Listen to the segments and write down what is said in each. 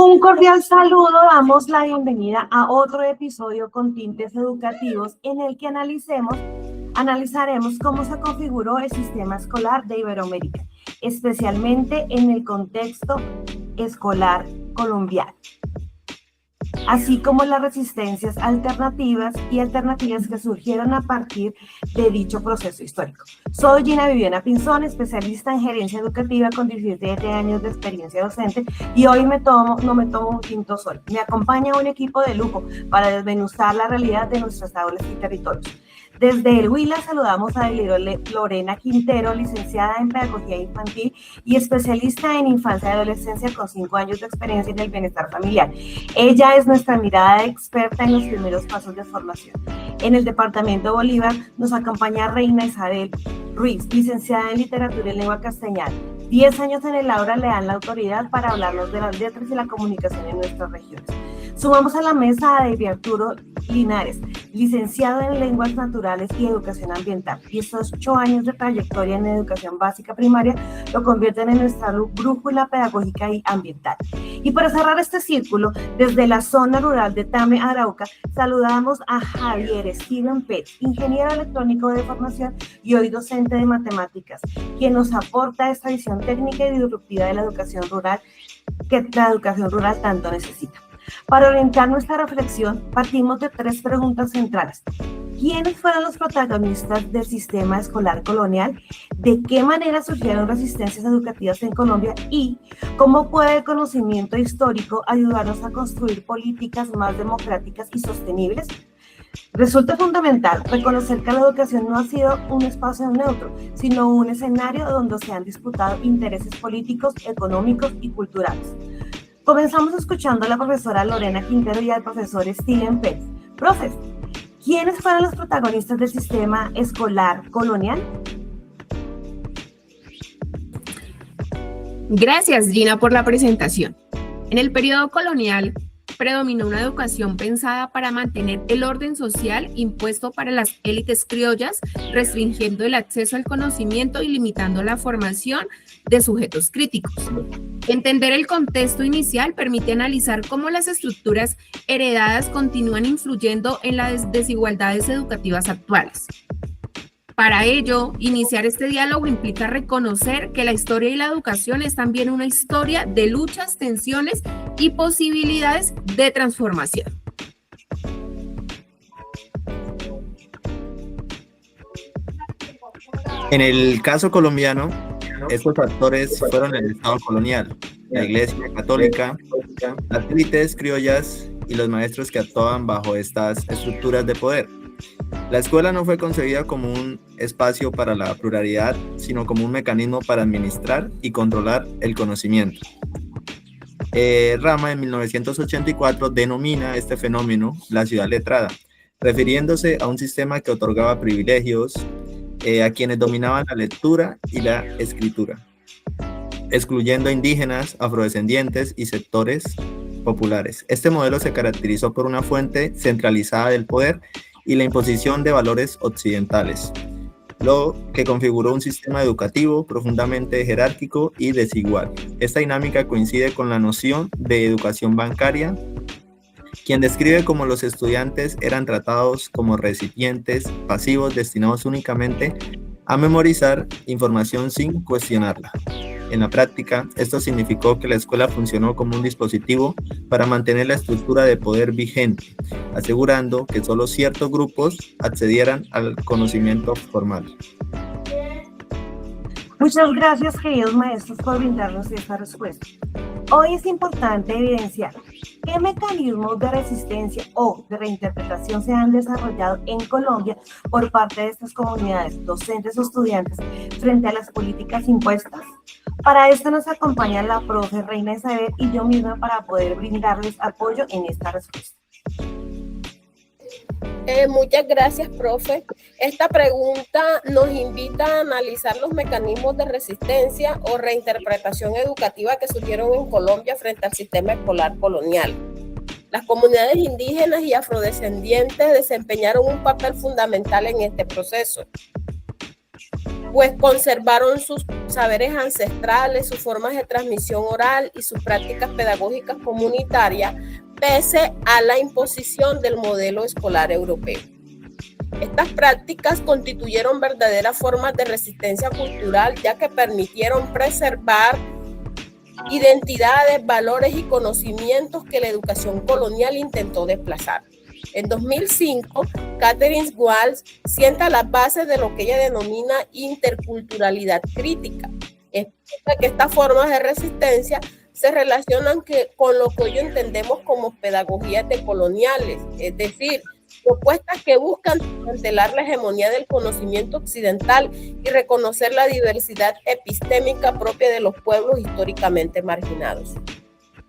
Un cordial saludo, damos la bienvenida a otro episodio con tintes educativos en el que analizaremos cómo se configuró el sistema escolar de Iberoamérica, especialmente en el contexto escolar colombiano, así como las resistencias alternativas que surgieron a partir de dicho proceso histórico. Soy Gina Viviana Pinzón, especialista en gerencia educativa con 17 años de experiencia docente, y hoy no me tomo un tinto solo. Me acompaña un equipo de lujo para desmenuzar la realidad de nuestras aulas y territorios. Desde el Huila saludamos a Lorena Quintero, licenciada en Pedagogía Infantil y especialista en infancia y adolescencia con 5 años de experiencia en el bienestar familiar. Ella es nuestra mirada experta en los primeros pasos de formación. En el departamento Bolívar nos acompaña Reina Isabel Ruiz, licenciada en Literatura y Lengua Castellana. 10 años en el aula le dan la autoridad para hablarnos de las letras y la comunicación en nuestras regiones. Sumamos a la mesa a David Arturo Linares, licenciado en Lenguas Naturales y Educación Ambiental. 18 años de trayectoria en educación básica primaria lo convierten en nuestra brújula pedagógica y ambiental. Y para cerrar este círculo, desde la zona rural de Tame, Arauca, saludamos a Javier Steven Pérez, ingeniero electrónico de formación y hoy docente de matemáticas, quien nos aporta esta visión técnica y disruptiva de la educación rural que la educación rural tanto necesita. Para orientar nuestra reflexión, partimos de 3 preguntas centrales. ¿Quiénes fueron los protagonistas del sistema escolar colonial? ¿De qué manera surgieron resistencias educativas en Colombia? ¿Y cómo puede el conocimiento histórico ayudarnos a construir políticas más democráticas y sostenibles? Resulta fundamental reconocer que la educación no ha sido un espacio neutro, sino un escenario donde se han disputado intereses políticos, económicos y culturales. Comenzamos escuchando a la profesora Lorena Quintero y al profesor Steven Pérez. Profes, ¿quiénes fueron los protagonistas del sistema escolar colonial? Gracias, Gina, por la presentación. En el periodo colonial predominó una educación pensada para mantener el orden social impuesto para las élites criollas, restringiendo el acceso al conocimiento y limitando la formación de sujetos críticos. Entender el contexto inicial permite analizar cómo las estructuras heredadas continúan influyendo en las desigualdades educativas actuales. Para ello, iniciar este diálogo implica reconocer que la historia y la educación es también una historia de luchas, tensiones y posibilidades de transformación. En el caso colombiano, estos factores fueron el Estado colonial, la Iglesia católica, las élites criollas y los maestros que actuaban bajo estas estructuras de poder. La escuela no fue concebida como un espacio para la pluralidad, sino como un mecanismo para administrar y controlar el conocimiento. Rama en 1984 denomina este fenómeno la ciudad letrada, refiriéndose a un sistema que otorgaba privilegios a quienes dominaban la lectura y la escritura, excluyendo a indígenas, afrodescendientes y sectores populares. Este modelo se caracterizó por una fuente centralizada del poder y la imposición de valores occidentales, lo que configuró un sistema educativo profundamente jerárquico y desigual. Esta dinámica coincide con la noción de educación bancaria, quien describe cómo los estudiantes eran tratados como recipientes pasivos destinados únicamente a memorizar información sin cuestionarla. En la práctica, esto significó que la escuela funcionó como un dispositivo para mantener la estructura de poder vigente, asegurando que solo ciertos grupos accedieran al conocimiento formal. Muchas gracias, queridos maestros, por brindarnos esta respuesta. Hoy es importante evidenciar qué mecanismos de resistencia o de reinterpretación se han desarrollado en Colombia por parte de estas comunidades, docentes o estudiantes, frente a las políticas impuestas. Para esto nos acompaña la profe Reina Isabel y yo misma para poder brindarles apoyo en esta respuesta. Muchas gracias, profe. Esta pregunta nos invita a analizar los mecanismos de resistencia o reinterpretación educativa que surgieron en Colombia frente al sistema escolar colonial. Las comunidades indígenas y afrodescendientes desempeñaron un papel fundamental en este proceso. pues conservaron sus saberes ancestrales, sus formas de transmisión oral y sus prácticas pedagógicas comunitarias, pese a la imposición del modelo escolar europeo. Estas prácticas constituyeron verdaderas formas de resistencia cultural, ya que permitieron preservar identidades, valores y conocimientos que la educación colonial intentó desplazar. En 2005, Catherine Walsh sienta las bases de lo que ella denomina interculturalidad crítica. Explica que estas formas de resistencia se relacionan con lo que hoy entendemos como pedagogías decoloniales, es decir, propuestas que buscan desmantelar la hegemonía del conocimiento occidental y reconocer la diversidad epistémica propia de los pueblos históricamente marginados.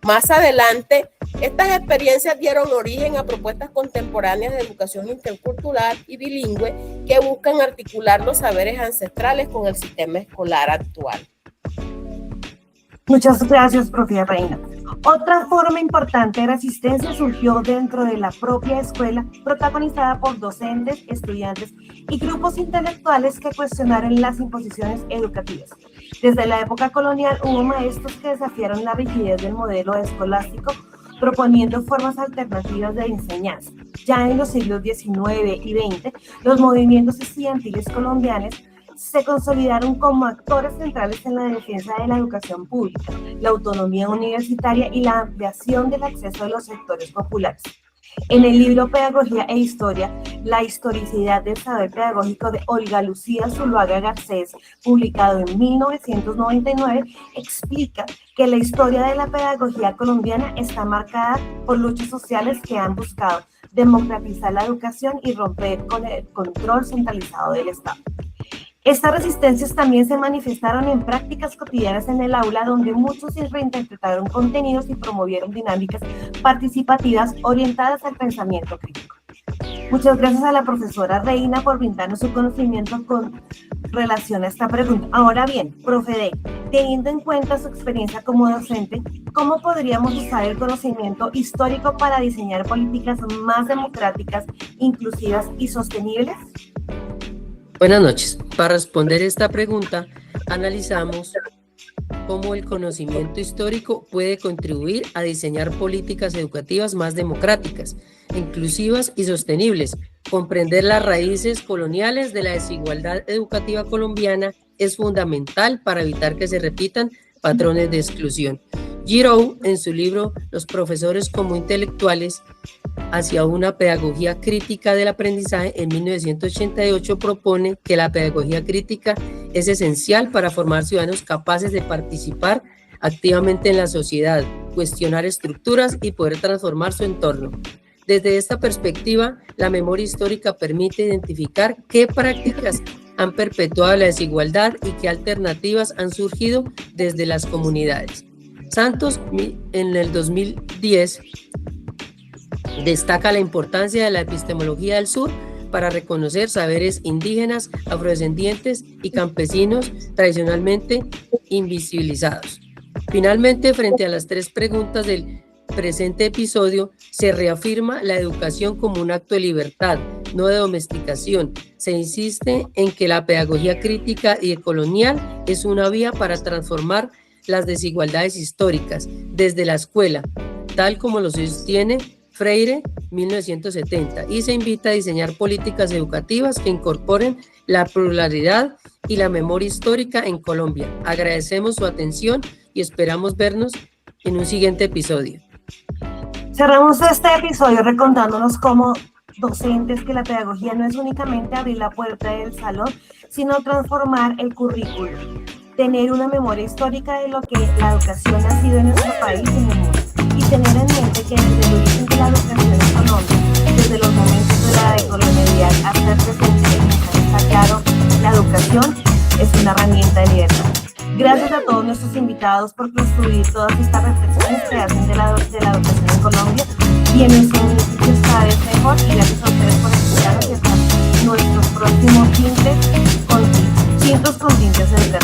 Más adelante, estas experiencias dieron origen a propuestas contemporáneas de educación intercultural y bilingüe que buscan articular los saberes ancestrales con el sistema escolar actual. Muchas gracias, profe Reina. Otra forma importante de resistencia surgió dentro de la propia escuela, protagonizada por docentes, estudiantes y grupos intelectuales que cuestionaron las imposiciones educativas. Desde la época colonial hubo maestros que desafiaron la rigidez del modelo escolástico, proponiendo formas alternativas de enseñanza. Ya en los siglos XIX y XX, los movimientos estudiantiles colombianos se consolidaron como actores centrales en la defensa de la educación pública, la autonomía universitaria y la ampliación del acceso de los sectores populares. En el libro Pedagogía e Historia, la historicidad del saber pedagógico de Olga Lucía Zuluaga Garcés, publicado en 1999, explica que la historia de la pedagogía colombiana está marcada por luchas sociales que han buscado democratizar la educación y romper con el control centralizado del Estado. Estas resistencias también se manifestaron en prácticas cotidianas en el aula, donde muchos reinterpretaron contenidos y promovieron dinámicas participativas orientadas al pensamiento crítico. Muchas gracias a la profesora Reina por brindarnos su conocimiento con relación a esta pregunta. Ahora bien, profe Dey, teniendo en cuenta su experiencia como docente, ¿cómo podríamos usar el conocimiento histórico para diseñar políticas más democráticas, inclusivas y sostenibles? Buenas noches. Para responder esta pregunta, analizamos cómo el conocimiento histórico puede contribuir a diseñar políticas educativas más democráticas, inclusivas y sostenibles. Comprender las raíces coloniales de la desigualdad educativa colombiana es fundamental para evitar que se repitan patrones de exclusión. Giroux, en su libro Los profesores como intelectuales, hacia una pedagogía crítica del aprendizaje, en 1988 propone que la pedagogía crítica es esencial para formar ciudadanos capaces de participar activamente en la sociedad, cuestionar estructuras y poder transformar su entorno. Desde esta perspectiva, la memoria histórica permite identificar qué prácticas han perpetuado la desigualdad y qué alternativas han surgido desde las comunidades. Santos, en el 2010, destaca la importancia de la epistemología del sur para reconocer saberes indígenas, afrodescendientes y campesinos tradicionalmente invisibilizados. Finalmente, frente a las tres preguntas del presente episodio, se reafirma la educación como un acto de libertad, no de domesticación. Se insiste en que la pedagogía crítica y decolonial es una vía para transformar las desigualdades históricas desde la escuela, tal como lo sostiene Freire, 1970, y se invita a diseñar políticas educativas que incorporen la pluralidad y la memoria histórica en Colombia. Agradecemos su atención y esperamos vernos en un siguiente episodio. Cerramos este episodio recordándonos como docentes que la pedagogía no es únicamente abrir la puerta del salón, sino transformar el currículo, tener una memoria histórica de lo que la educación ha sido en nuestro país y en el mundo, y tener en mente que desde el origen de la educación en Colombia, desde los momentos de la decolonialidad hasta el presente, el mensaje está claro: la educación es una herramienta de libertad. Gracias a todos nuestros invitados por construir todas estas reflexiones que hacen de la educación en Colombia y en nuestro municipio cada vez mejor, y gracias a ustedes por escucharnos y hasta nuestros próximos tintes con tintes educativos.